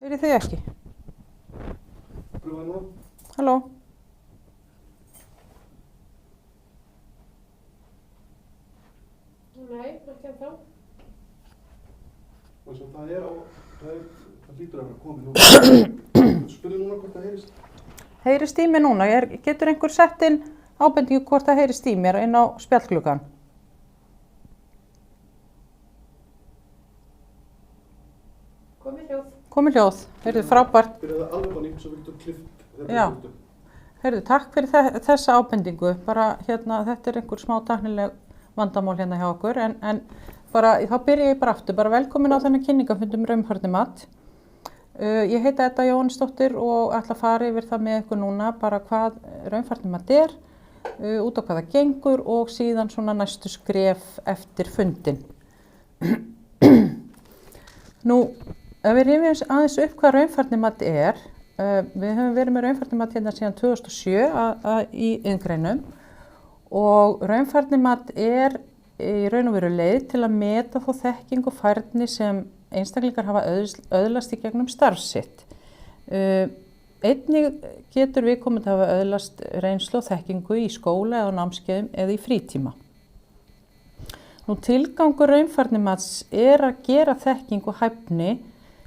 Heyrið þið ekki? Pröfa núna. Halló? Nei, ekki ennþá. Það hlýtur að vera komið núna. Spurðu núna hvort það heyrist. Heyrist í mér núna? Getur einhver sett inn ábendingu hvort það heyrist í mér inn á spjallklukkan? Komið hljóð. Komið hljóð. Heyrðu, frábært. Byrjaði alveg á nýtt svo við getum klift þetta Já. burtu. Heyrðu, takk fyrir þessa ábendingu. Bara þetta einhver smá tæknileg vandamál hérna hjá okkur. En bara, þá byrja ég bara aftur. Bara velkomin á þennan kynningafund raunfærnimat. Ég heiti Edda Jóhannesdóttir og ætla að fara yfir það með ykkur núna bara hvað raunfærnimat út á hvað það gengur og síðan svona næstu skref eftir fundin. Nú, ef við rifjum aðeins upp hvað raunfærnimat við höfum verið með raunfærnimat hérna síðan 2007 í iðngreinum og raunfærnimat í raun og veru leið til að meta þá þekking og færni sem einstaklingar hafa öðlast í gegnum starf sitt. Einnig getur viðkomandi hafa öðlast reynslu og þekkingu í skóla eða námskeiðum eða í frítíma. Nú, tilgangur raunfærnimats að gera þekking og hæfni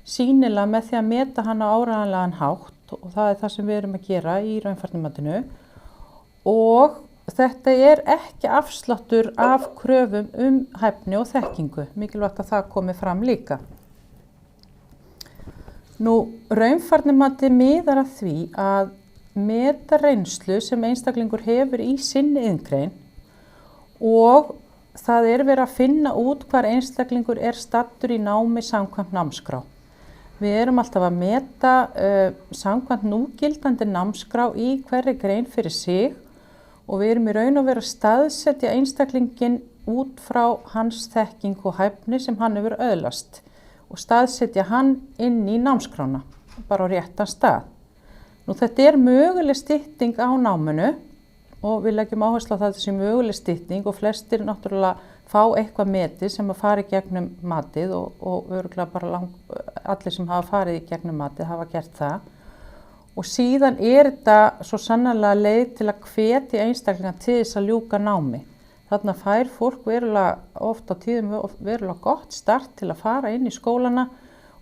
sýnilega með því að meta hana á áreiðanlegan hátt og það það sem við erum að gera í raunfærnimatinu og þetta ekki afsláttur af kröfum hæfni og þekkingu, mikilvægt að það komi fram líka. Nú, raunfærnimati miðar að því að meta reynslu sem einstaklingur hefur í sinni iðngrein og það verið að finna út hvar einstaklingur staddur í námi samkvæmt námskrá. Við erum alltaf að meta samkvæmt núgildandi námskrá í hverri grein fyrir sig og við erum í raun og veru að staðsetja einstaklingin út frá hans þekking og hæfni sem hann hefur öðlast og staðsetja hann inn í námskrána, bara á réttan stað. Nú, þetta möguleg stytting á náminu og við leggjum áherslu á það þessi möguleg stytting og flestir náttúrulega fá eitthvað metið sem að fara í gegnum matið og örugglega bara allir sem hafa farið í gegnum matið hafa gert það. Og síðan þetta svo sannarlega leið til að hvetja einstaklinga til þess að ljúka námi. Þarna fær fólk verulega oft á tíðum verulega gott start til að fara inn í skólana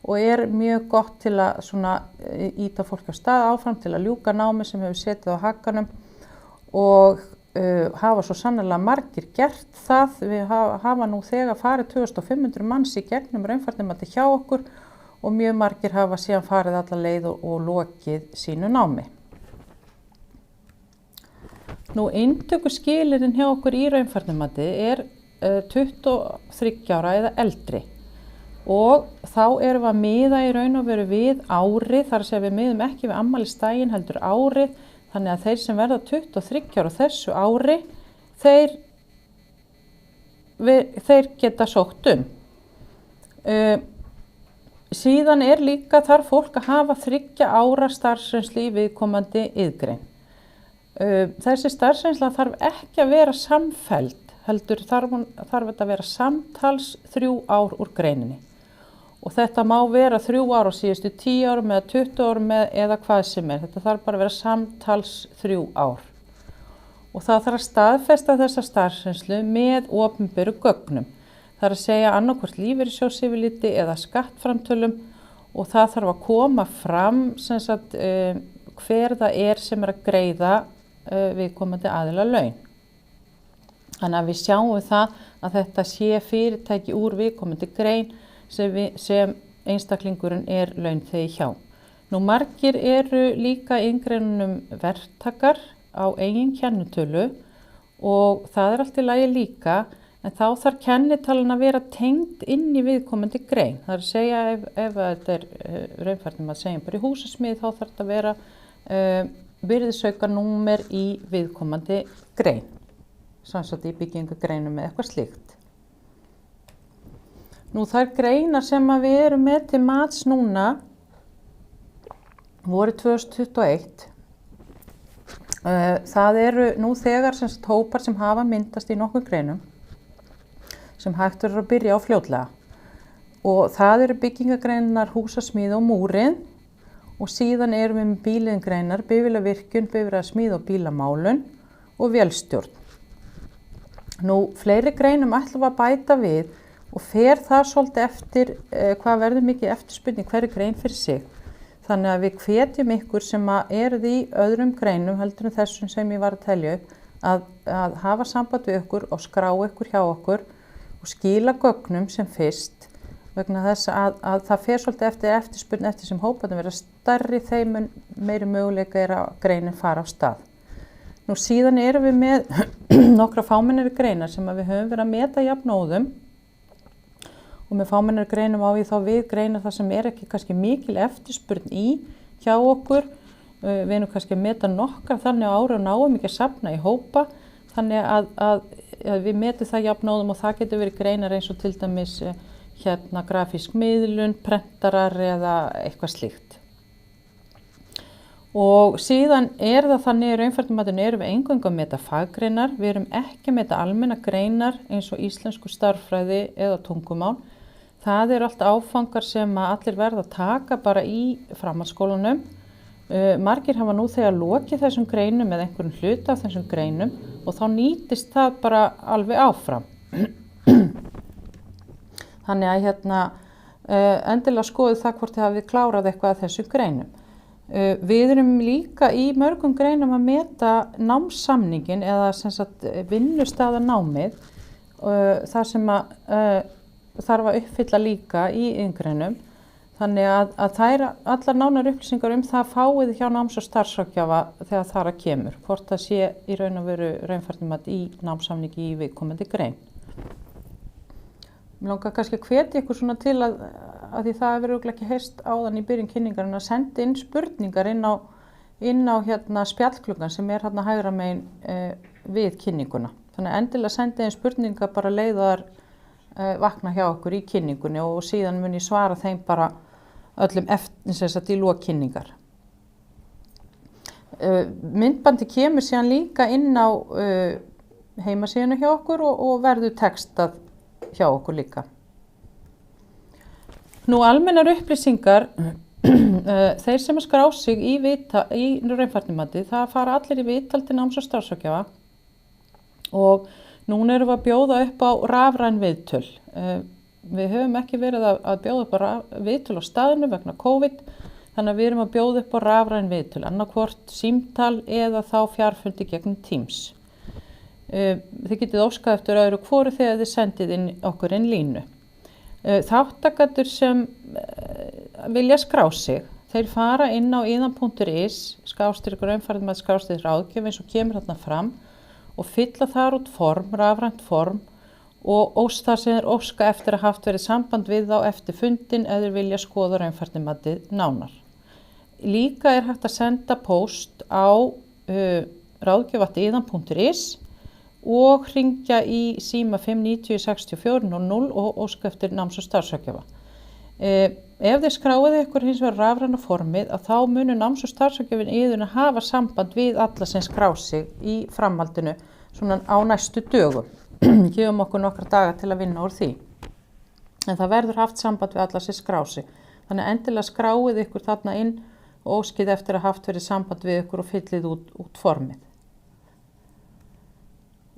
og mjög gott til að svona ýta fólk á stað áfram til að ljúka námi sem hefur setið á hakanum og hafa svo sannarlega margir gert það. Við hafa nú þegar farið 2500 manns í gegnum raunfærnimati hjá okkur og mjög margir hafa síðan farið alla leið og lokið sínu námi. Nú, inntökuskilyrðin hjá okkur í raunfærnimati 23 ára eða eldri og þá erum við að miða í raun og veru við árið, þar að segja við miðum ekki við afmælisdaginn heldur árið, þannig að þeir sem verða 23 ára þessu ári, þeir geta sótt Síðan líka þarf fólk að hafa 3 ára starfsreynslu í viðkomandi iðngrein. Þessi starfsreynsla þarf ekki að vera samfelld, heldur þarf þetta að vera samtals 3 ár úr greininni. Og þetta má vera 3 ár á síðustu 10 árum eða 20 árum eða hvað sem Þetta þarf bara að vera samtals 3 ár. Og það þarf að staðfesta þessa starfsreynslu með opinberu gögnum. Það að segja annarkvort lífeyrissjóðsyfirliti eða skattframtölum og það þarf að koma fram hver það sem að greiða viðkomandi aðila laun. Þannig að við sjáum það að þetta sé fyrirtæki úr viðkomandi grein sem einstaklingurinn launþegi hjá. Nú, margir líka í inngreinunum verktakar á eigin kennitölu og það allt í lagi líka, en þá þarf kennitalan að vera tengd inn í viðkomandi grein. Það að segja ef þetta raunfærnimat segjum bara í húsasmíði, þá þarf þetta að vera virðisaukanúmer í viðkomandi grein, samsagt í byggingagreinum eða eitthvað slíkt. Nú, þær greinar sem við erum með til mats núna voru 2021. Það nú þegar hópar sem hafa myndast í nokkuð greinum sem hægt verður að byrja á fljótlega. og það eru byggingagreinar húsasmíð og múrinn og síðan erum við með bíliðgreinar, bifvélavirkjun, bifreiðasmíð og bílamálun og vélstjórn. Nú, fleiri greinum ætlum við að bæta við og fer það svolítið eftir hvað verður mikið eftirspurning hverju grein fyrir sig. Þannig að við hvetjum ykkur sem eruð í öðrum greinum heldur en þessum sem ég var að telja upp að hafa samband við ykkur og skrá ykkur hjá okkur og skila gögnum sem fyrst vegna þess að það fer svolítið eftir eftirspurn eftir sem hóparnir vera stærri þeim meiri möguleika að greinin fara á stað. Nú síðan erum við með nokkra fámennari greinar sem við höfum verið að meta jafnóðum og með fámennari greinum á ég þá við greinar það sem ekki kannski mikil eftirspurn í hjá okkur. Við erum kannski að meta nokkar þannig á ári og náum ekki að safna í hópa þannig að við metum það jafnóðum og það getur verið greinar eins og til dæmis grafísk miðlun, prentarar eða eitthvað slíkt. Og síðan það þannig í raunfærnimatinu erum við eingöngu að meta faggreinar, við erum ekki að meta almenna greinar eins og íslensku stærðfræði eða tungumál. Það allt áfangar sem allir verða að taka bara í framhaldsskólanum. Margir hafa nú þegar lokið þessum greinum eða einhverjum hluta af þessum greinum og þá nýtist það bara alveg áfram. Þannig að endilega skoðu það hvort þið hafið klárað eitthvað af þessum greinum. Við erum líka í mörgum greinum að meta námssamningin eða sem sagt vinnustaðanámið þar sem þarf að uppfylla líka í iðngreinum. Þannig að þær allar nánar upplýsingar það fáið hjá náms- og starfsráðgjafa þegar þar að kemur, hvort það sé í raun og veru raunfærnimat í námssamningi í viðkomandi grein. Mér langar kannski að hvetja ykkur svona til að því það hefur örugglega ekki heyrst áðan í byrjun kynningar að senda inn spurningar inn á spjallklukkan sem hægra megin við kynninguna. Þannig að endilega senda inn spurningar bara leið og þar vakna hjá okkur í kynningunni og síðan mun ég svara þeim bara öllum eftir í lok kynningar. Myndbandi kemur síðan líka inn á heimasíðuna hjá okkur og verður textað hjá okkur líka. Nú almennar upplýsingar, þeir sem skrá sig í raunfærnimatið, það fara allir í viðtal til náms- og starfsráðgjafa og núna erum við að bjóða upp á rafræn viðtöl. Við höfum ekki verið að bjóða upp á viðtöl á staðinu vegna COVID, þannig að við erum að bjóða upp á rafræn viðtöl, annarkvort símtal eða þá fjarfundi gegnum Teams. Þið getið óskað eftir öðru hvoru þegar þið sendið okkur inn línu. Þáttakendur sem vilja skrá sig, þeir fara inn á iðan.is, /raunfærnimat/ráðgjöf eins og kemur þarna fram og fylla þar út form, rafrænt form og þar sem þeir óska eftir að haft verið samband við þá eftir fundin eða þeir vilja skoða raunfærnimatið nánar. Líka hægt að senda póst á ráðgjöf@iðan.is og hringja í síma 590 64 00 og óska eftir náms- og starfsráðgjafa. Ef þið skráið ykkur hins vegar rafræna formið að þá munu náms- og starfsráðgjafinn yður að hafa samband við alla sem skrá sig í framhaldinu svona á næstu dögum. Gefum okkur nokkra daga til að vinna úr því. En það verður haft samband við alla sem skrá sig. Þannig endilega skráið ykkur þarna inn og óskið eftir að haft verið samband við ykkur og fyllið út formið.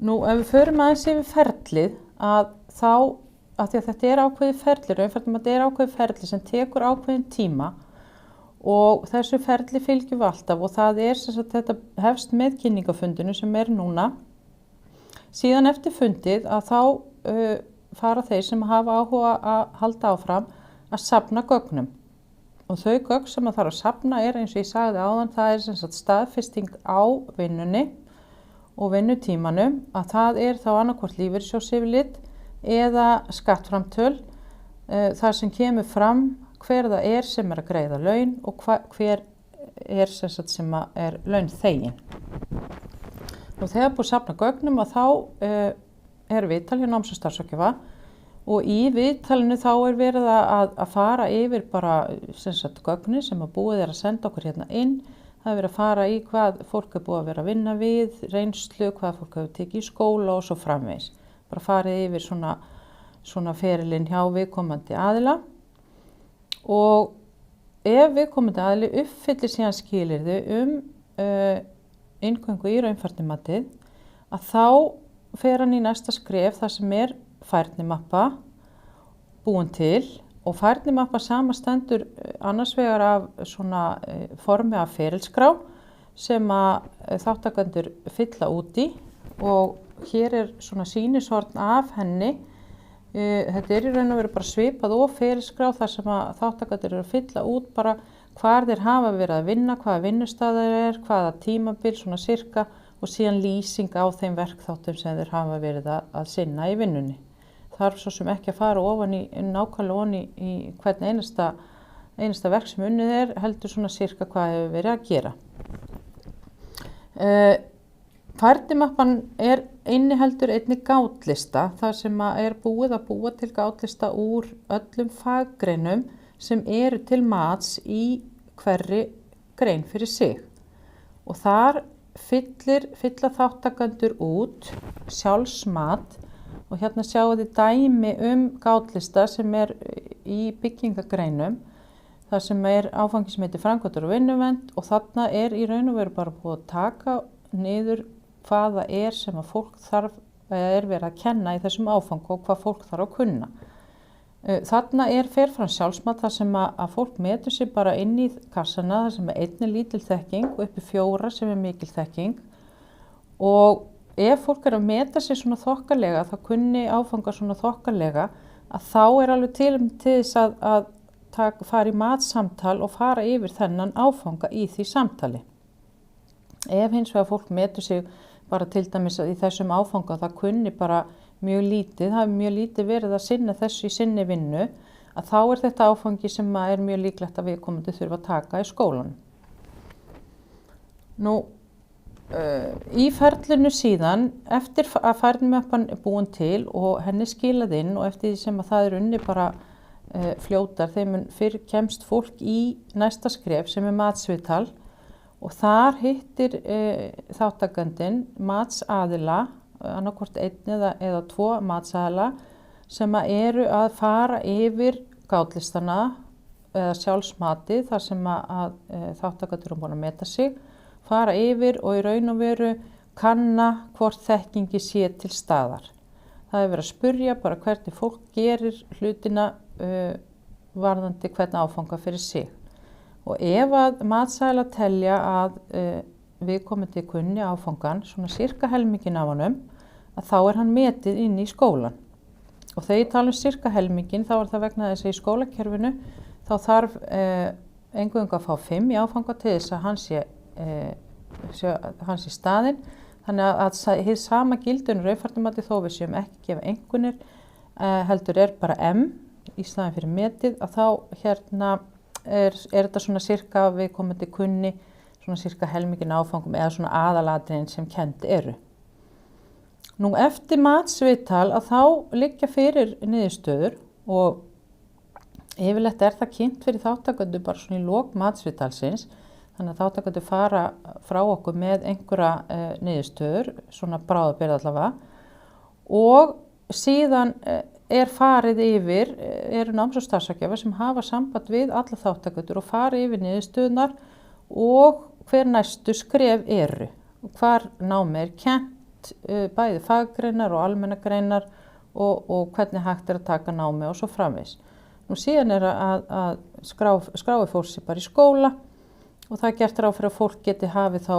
Nú, ef við förum aðeins yfir ferlið að því að þetta ákveðið ferli, raunfærnimat ákveðið ferli sem tekur ákveðin tíma og þessu ferli fylgjum við alltaf og það sem sagt þetta hefst með kynningafundinu sem núna. Síðan eftir fundið að þá fara þeir sem hafa áhuga að halda áfram að safna gögnum. Og þau gögn sem þarf að safna eins og ég sagði áðan, það sem sagt staðfesting á vinnunni og vinnutímanum að það þá annarkvort lífeyrissjóðsyfirlit eða skattframtöl þar sem kemur fram hver það sem að greiða laun og hver sem launþeginn. Og þegar búið að safna gögnum að þá viðtal hjá náms- og starfsráðgjafa og í viðtalinu þá verið að fara yfir bara gögnin sem að búið að senda okkur hérna inn. Það verið að fara í hvað fólk búið að vera að vinna við, reynslu, hvað fólk hefur tekið í skóla og svo framvegis. Bara farið yfir svona ferilinn hjá viðkomandi aðila og ef viðkomandi aðili uppfyllir síðan skilyrði inngöngu í raunfærnimatið að þá fer hann í næsta skref þar sem færnimappa búin til og færnimappa samastendur annars vegar af svona formi af ferilskrá sem að þáttakendur fylla út í og hér svona sýnishorn af henni. Þetta í raun og veru bara svipað og ferilskrá þar sem að þáttakendur eru að fylla út bara hvar þeir hafa verið að vinna, hvaða vinnustaðar hvaða tímabil svona sirka og síðan lýsing á þeim verkþáttum sem þeir hafa verið að sinna í vinnunni. Þarf svo sem ekki að fara nákvæmlega ofan í hvern einasta verk sem unnið heldur svona sirka hvað hefur verið að gera. Færnimappan inniheldur einnig gátlista þar sem að búið að búa til gátlista úr öllum faggreinum sem eru til mats í hverri grein fyrir sig. Og þar fylla þáttakendur út sjálfsmat og hérna sjáum þið dæmi gátlista sem í byggingagreinum þar sem áfangi sem heitir framkvæmdir og vinnuvernd og þarna í raun og veru bara búið að taka niður hvaða sem að fólk verið að kenna í þessum áfangi og hvað fólk þarf að kunna. Þarna fer fram sjálfsmat þar sem að fólk metur sig bara inn í kassana þar sem einni lítil þekking og uppi 4 sem mikil þekking og ef fólk að meta sig svona þokkalega þá kunni áfanga svona þokkalega að þá alveg til þess að fara í matsamtal og fara yfir þennan áfanga í því samtali. Ef hins vegar fólk metur sig bara til dæmis í þessum áfanga það kunni bara mjög lítið, það hefur mjög lítið verið að sinna þessu í sinni vinnu að þá þetta áfangi sem mjög líklegt að viðkomandi þurfa að taka í skólanum. Nú, í ferlinu síðan, eftir að færnimappan búin til og henni skilað inn og eftir því sem að það unni bara fljótar, þeim fyrr kemst fólk í næsta skref sem matsviðtal og þar hittir þáttakandinn matsaðila, annarkvort 1 eða 2 matsaðila sem eru að fara yfir gátlistana eða sjálfsmatið þar sem að þáttakendur eru búin að meta sig, fara yfir og í raun og veru kanna hvort þekkingi sé til staðar. Það verið að spurja bara hvernig fólk gerir hlutina varðandi hvern áfanga fyrir sig. Og ef að matsaðilar telja að viðkomandi kunni áfangan, svona sirka helmingin af honum, að þá hann metið inn í skólan. Og þegar ég tala sirka helmingin, þá það vegna þess að í skólakerfinu, þá þarf eingöngu að fá 5 í áfanga til þess að hann sé staðinn. Þannig að hið sama gildi raunfærnimati þó við séum ekki gefa einkunnir, heldur bara M í staðinn fyrir metið, að þá hérna þetta svona sirka viðkomandi kunni, svona sirka helmingin áfangum eða svona aðalatriðin sem kennd eru. Nú eftir matsviðtal að þá liggja fyrir niðurstöður og yfirleitt það kynnt fyrir þáttakendur bara svona í lok matsviðtalsins, þannig að þáttakendur fara frá okkur með einhverja niðurstöður, svona bráðabirgða allavega og síðan farið yfir, eru náms- og starfsráðgjafar sem hafa samband við alla þáttakendur og farið yfir niðurstöðunar og hver næstu skref eru. Hvar námi kennt, bæði faggreinar og almennagreinar og hvernig hægt að taka námi og svo framvegis. Nú síðan að skrái fólk sig bara í skóla og það gert ráð fyrir að fólk geti hafið þá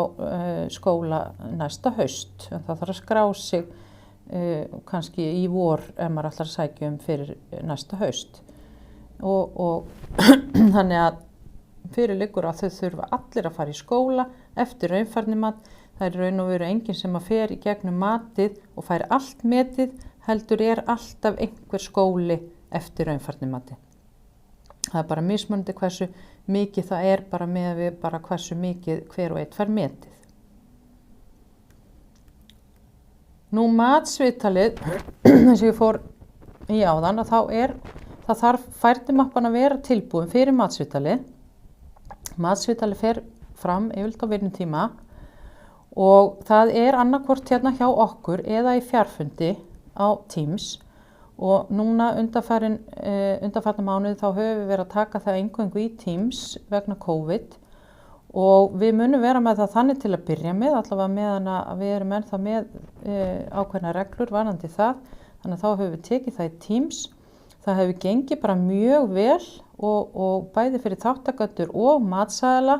skóla næsta haust. En það þarf að skrá sig kannski í vor ef maður ætlar að sækja fyrir næsta haust og þannig að fyrir liggur að þau þurfa allir að fara í skóla eftir raunfærnimat. Það raun og veru enginn sem að fer í gegnum matið og fær allt metið, heldur alltaf einhver skóli eftir raunfærnimati. Það bara mismunandi hversu mikið það bara með við bara hversu mikið hver og einn fær metið. Nú matsviðtalið, eins og ég fór í áðan, að það þarf færnimappan að vera tilbúin fyrir matsviðtalið. Matsviðtalið fer fram yfirleitt á vinnutíma og það annarkvort hérna hjá okkur eða í fjarfundi á Teams og núna undanfarna mánuði þá höfum við verið að taka það eingöngu í Teams vegna COVID og við munum vera með það þannig til að byrja með, allavega meðan að við erum ennþá með ákveðna reglur varðandi það, þannig að þá höfum við tekið það í Teams. Það hefur gengið bara mjög vel og bæði fyrir þáttakendur og matsaðala,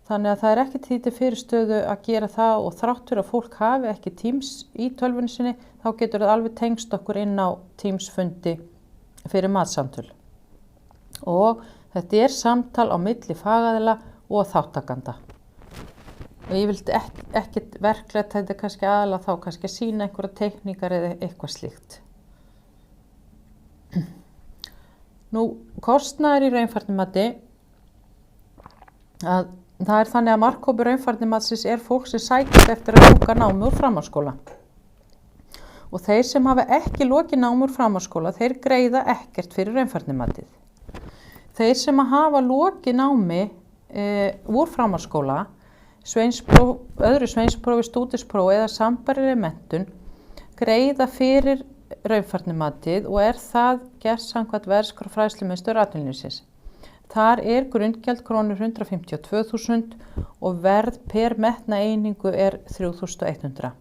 þannig að það er ekki því til fyrirstöðu að gera það og þrátt fyrir að fólk hafi ekki Teams í tölvunni sinni, þá getur það alveg tengst okkur inn á Teams fundi fyrir matsamtöl. Og þetta er samtal á milli fagaðila og þáttakanda. Og ég vildi ekkert verklegt, þetta kannski aðalega þá kannski að sýna einhverja teikningar eða eitthvað slíkt. Nú, kostnaður í raunfærnimati, að það er þannig að markhópur raunfærnimatsins er fólk sem sækist eftir að ljúka námi úr framhaldsskóla. Og þeir sem hafa ekki lokið námi úr framhaldsskóla, þeir greiða ekkert fyrir raunfærnimatið. Þeir sem hafa lokið námi úr framhaldsskóla, öðru sveinsprófi, stúdentsprófi eða sambærilegri menntun, greiða fyrir raunfærnimatið og er það gert samkvæmt verðskrá fræðslumiðstöðvar atvinnulífsins. Þar er grunngjald krónur 152.000 og verð per metna einingu er 3.100.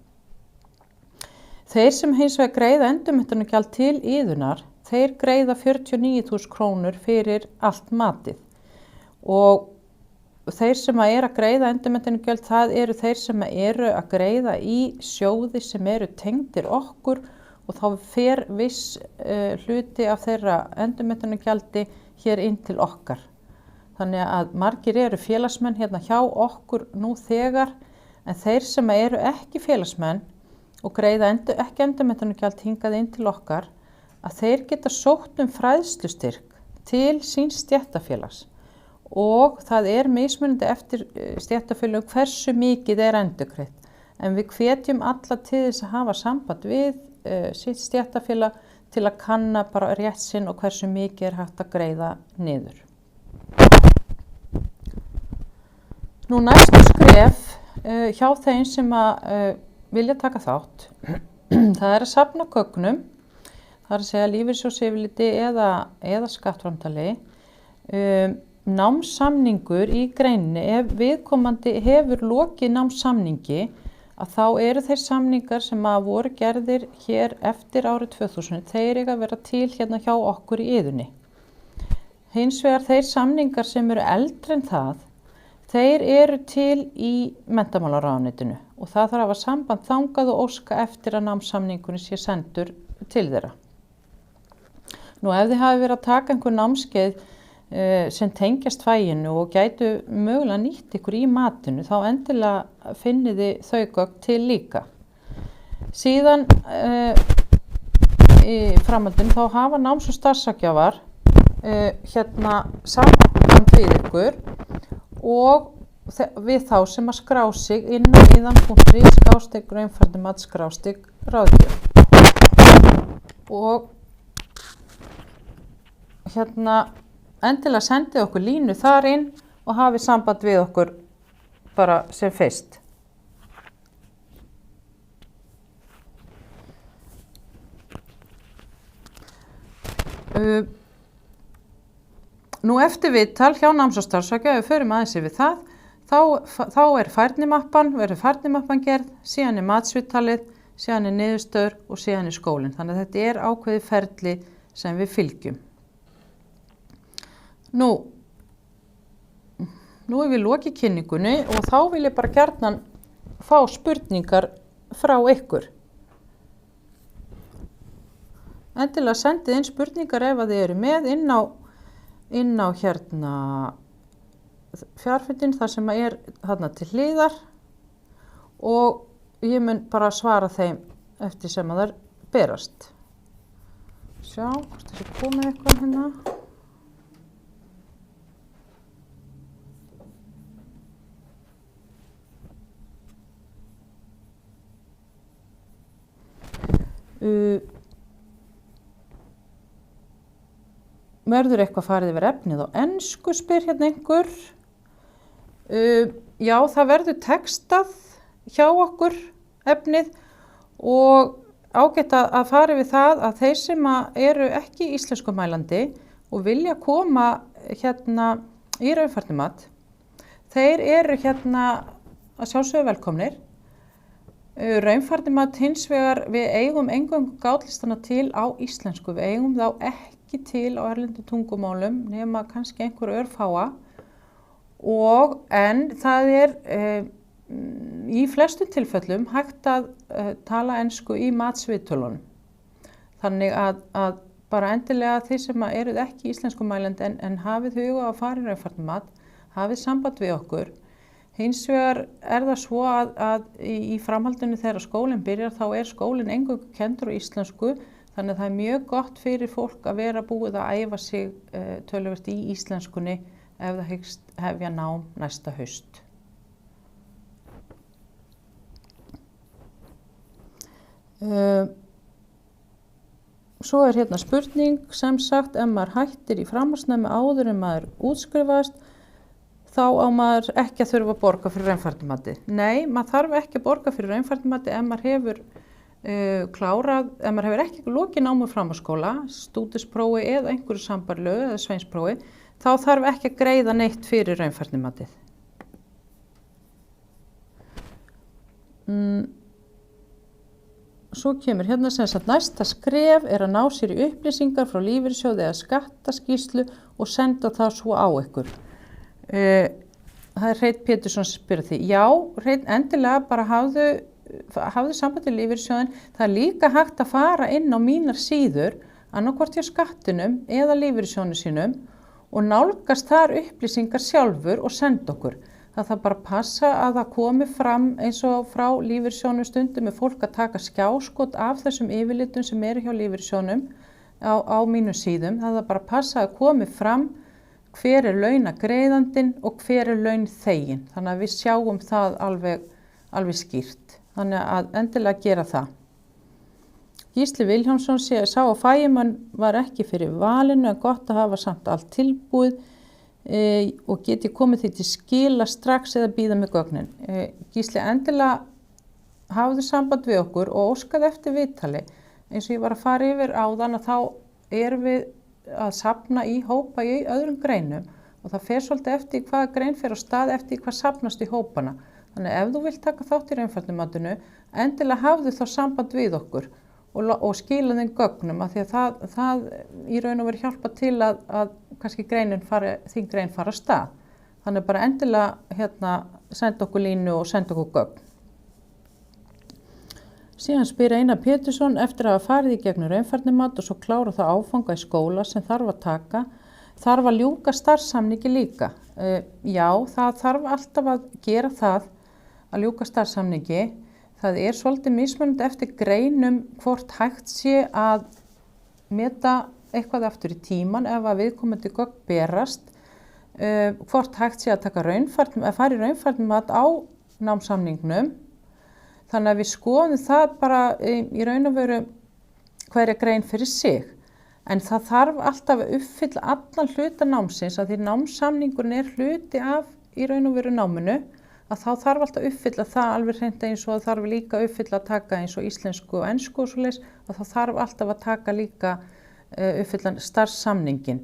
Þeir sem hins vegar greiða endurmenntunargjald til iðunar, þeir greiða 49.000 krónur fyrir allt matið. Og þeir sem eru að greiða endurmenntunargjald, það eru þeir sem eru að greiða í sjóði sem eru tengdir okkur og þá fer viss hluti af þeirra endurmenntunargjaldi hér inn til okkar. Þannig að margir eru félagsmenn hérna hjá okkur nú þegar, en þeir sem eru ekki félagsmenn og greiða ekki endurmenntunargjald hingað inn til okkar, að þeir geta sótt fræðslustyrk til síns stéttarfélags og það er mismunandi eftir stéttarfélögum hversu mikið er endurgreitt. En við hvetjum alla til þess að hafa samband við sitt stéttarfélag til að kanna bara rétt sinn og hversu mikið er hægt að greiða niður. Nú næstu skref hjá þeim sem að vilja taka þátt, það er að safna gögnum, það er að segja lífeyrissjóðsyfirliti eða skattframtali, námssamningur í greininni, ef viðkomandi hefur lokið námssamningi, að þá eru þeir samningar sem að voru gerðir hér eftir árið 2000, þeir eiga að vera til hérna hjá okkur í iðunni. Hins vegar þeir samningar sem eru eldri en það, þeir eru til í menntamálaráðuneytinu og það þarf að hafa samband þangað og óska eftir að námssamningunni sé sendur til þeirra. Nú ef þið hafi verið að taka einhver námskeið sem tengjast faginu og gætu mögulega nýtt ykkur í matinu, þá endilega finnið þið þau gögn til líka. Síðan í framhaldinu þá hafa náms- og starfsráðgjafar hérna samband við ykkur og við þá sem að skrá sig inn á iðan.is/raunfærnimat/ráðgjöf. Og hérna endilega sendið okkur línu þar inn og hafið samband við okkur bara sem fyrst. Nú eftir viðtal hjá náms- og starfsráðgjafa, ef við förum aðeins yfir það, þá verður færnimappan gerð, síðan er matsviðtalið, síðan er niðurstöður og síðan er skólinn. Þannig að þetta er ákveðið ferli sem við fylgjum. Nú er við lokið kynningunni og þá vil ég bara gjarnan fá spurningar frá ykkur. Endilega sendið inn spurningar ef að þið eru með inn á hérna fjarfundin þar sem er þarna til hliðar og ég mun bara svara þeim eftir sem að þær berast. Sjá, hvort þessi komið eitthvað hérna. Verður eitthvað farið yfir efnið á ensku, spyr hérna einhver. Já, það verður textað hjá okkur efnið og ágætt að fara við það að þeir sem eru ekki íslenskumælandi og vilja koma hérna í raunfærnimat, þeir eru hérna að sjálfsögðu velkomnir. Raunfærnimat hins vegar, við eigum eingöngu gátlistana til á íslensku, við eigum þá ekki til á erlendum tungumálum nema kannski einhver örfáa en það er í flestum tilfellum hægt að tala ensku í matsviðtölunum. Þannig að bara endilega þeir sem eruð ekki íslenskumælandi en hafið huga að fara í raunfærnimat, hafið samband við okkur. Hins vegar það svo að í framhaldinu þegar skólinn byrjar þá skólinn eingöngu kenndur á íslensku, þannig að það mjög gott fyrir fólk að vera búið að æfa sig töluvert í íslenskunni ef það hyggst hefja nám næsta haust. Svo hérna spurning, sem sagt, ef maður hættir í framhaldsnámi áður en maður útskrifast, þá á maður ekki að þurfa að borga fyrir raunfærnimati. Nei, maður þarf ekki að borga fyrir raunfærnimati ef maður hefur ef maður hefur ekki lokið námi framhaldsskóla, stúdentsprófi eða einhverju sambærilegu eða sveinsprófi, þá þarf ekki að greiða neitt fyrir raunfærnimatið. Svo kemur hérna sem sagt næsta skref að ná sér í upplýsingar frá lífeyrissjóði eða skattaskýrslu og senda það svo á ykkur. Það Hreinn Pétursson spyrir því. Já, Hreinn, endilega bara hafðu samband við lífeyrissjóðinn. Það líka hægt að fara inn á mínar síður, annaðhvort hjá skattinum eða lífeyrissjóðnum sínum og nálgast þar upplýsingar sjálfur og senda okkur. Það þarf bara að passa að það komi fram eins og frá lífeyrissjóðnum stundum með fólk að taka skjáskot af þessum yfirlitum sem eru hjá lífeyrissjóðnum á mínum síðum. Það þarf bara að passa að komi fram hver launagreiðandinn og hver launþeginn. Þannig að við sjáum það alveg skýrt. Þannig að endilega gera það. Gísli Vilhjálmsson sá að fæjumann var ekki fyrir valinu en gott að hafa samt allt tilbúið og geti komið því til skila strax eða bíða með gögnin. Gísli, endilega hafðu samband við okkur og óskaði eftir viðtali. Eins og ég var að fara yfir áðan að þá erum við að safna í hópa í öðrum greinum og það fer svolítið eftir hvaða grein fer á stað eftir hvað safnast í hópana. Þannig ef þú vilt taka þátt í raunfærnimatinu, endilega hafðu þá samband við okkur og skila þeim gögnum af því að það í raun og veru hjálpa til að kannski þín grein fara af stað. Þannig bara endilega senda okkur línu og senda okkur gögn. Síðan spyr Einar Pétursson eftir að hafa farið í gegnum raunfærnimat og svo klára það áfanga í skóla sem þarf að taka, þarf að ljúka starfssamningi líka. Já, það þarf alltaf að gera það að ljúka starfssamningi. Það svolítið mismunandi eftir greinum hvort hægt sé að meta eitthvað aftur í tíman ef að viðkomandi gögn berast, hvort hægt sé að fara í raunfærnimat á námssamningnum. Þannig að við skoðum það bara í raun og veru hverja grein fyrir sig. En það þarf alltaf að uppfylla allan hluta námsins að því námssamningurinn hluti af í raun og veru náminu, að þá þarf alltaf að uppfylla það alveg hreint eins og það þarf líka að uppfylla að taka eins og íslensku og ensku og svoleiðis, að þá þarf alltaf að taka líka uppfylla starfssamningin.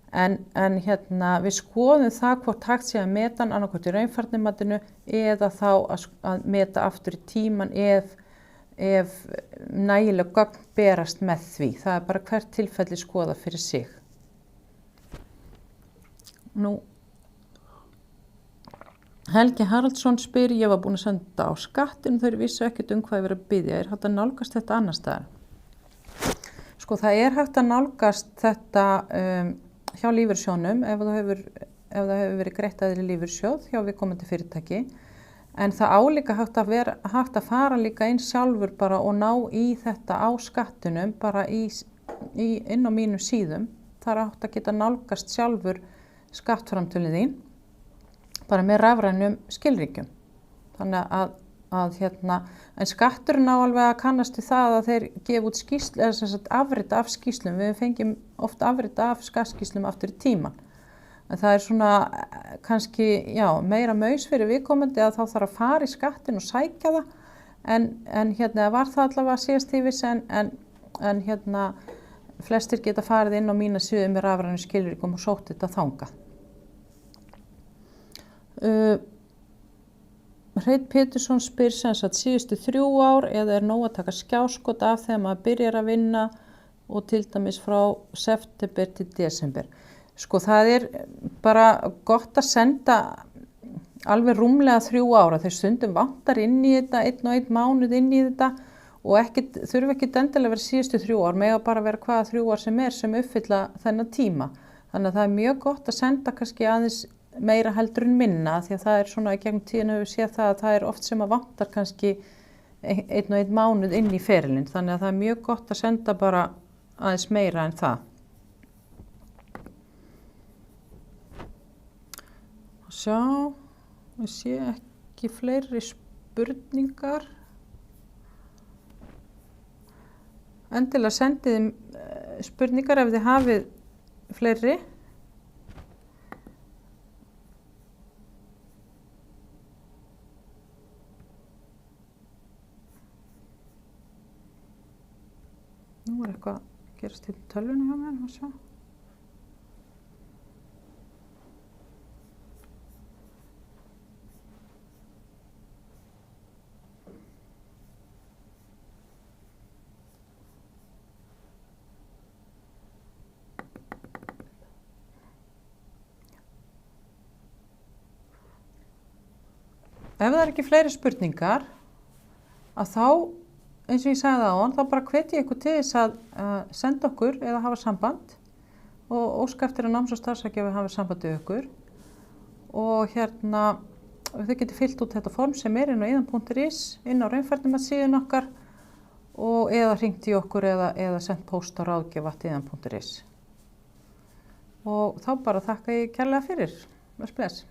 En við skoðum það hvort hægt sé að meta hann annaðhvort í raunfærnimatinu eða þá að meta aftur í tíman ef nægileg gögn berast með því. Það bara hvert tilfelli skoða fyrir sig. Helgi Haraldsson spyr, ég var búin að senda á skattinu, þau vissu ekkert hvað ég verið að biðja. Hægt að nálgast þetta annars staðar? Sko, það hægt að nálgast þetta hjá lífeyrissjóðnum ef það hefur verið greitt aðrir lífeyrissjóð hjá viðkomandi fyrirtæki. En það álíka hægt að fara líka inn sjálfur bara og ná í þetta á skattinum bara inn á mínum síðum. Það hægt að geta nálgast sjálfur skattframtölin þín bara með rafrænum skilríkjum. Þannig en skatturinn á alveg að kannast við það að þeir gefa út skýrslu, eða sem sagt afrita af skýrslum. Við fengjum oft afrita af skattskýrslum aftur í tíman. En það svona kannski, meira maus fyrir viðkomandi að þá þarf að fara í skattin og sækja það. en hérna var það allavega síðast í viss en hérna flestir geta farið inn á mína síðu með rafrænu skilríkjum og sótt þetta þangað. Hreinn Pétursson spyr sem sagt síðustu 3 ár eða nóg að taka skjáskot af þegar maður byrjar að vinna og til dæmis frá september til desember. Sko það bara gott að senda alveg rúmlega 3 ára. Þeir stundum vantar inn í þetta, 1 og 1 mánuð inn í þetta og þurfa ekki endilega að vera síðustu 3 ár, mega bara vera hvaða 3 ár sem uppfylla þennan tíma. Þannig að það mjög gott að senda kannski aðeins meira heldur en minna því að það svona í gegnum tíðin hefur séð það að það oft sem að vantar kannski 1 og 1 mánuð inn í ferilinn. Þannig að það mjög gott að senda bara aðeins meira en það. Sjá, ég sé ekki fleiri spurningar. Endilega sendið spurningar ef þið hafið fleiri. Nú eitthvað að gerast til tölvunni hjá mér, að sjá. Ef það ekki fleiri spurningar, að þá, eins og ég sagði áðan, þá bara hvet ég ykkur til þess að senda okkur eða hafa samband og óska eftir að náms- og starfsráðgjafi hafi samband við ykkur. Og hérna, þau getið fyllt út þetta form sem inn á iðan.is, inn á raunfærnimatssíðun okkar og eða hringt í okkur eða sendt póst á ráðgjaf@iðan.is. Og þá bara þakka ég kærlega fyrir. Bless, bless.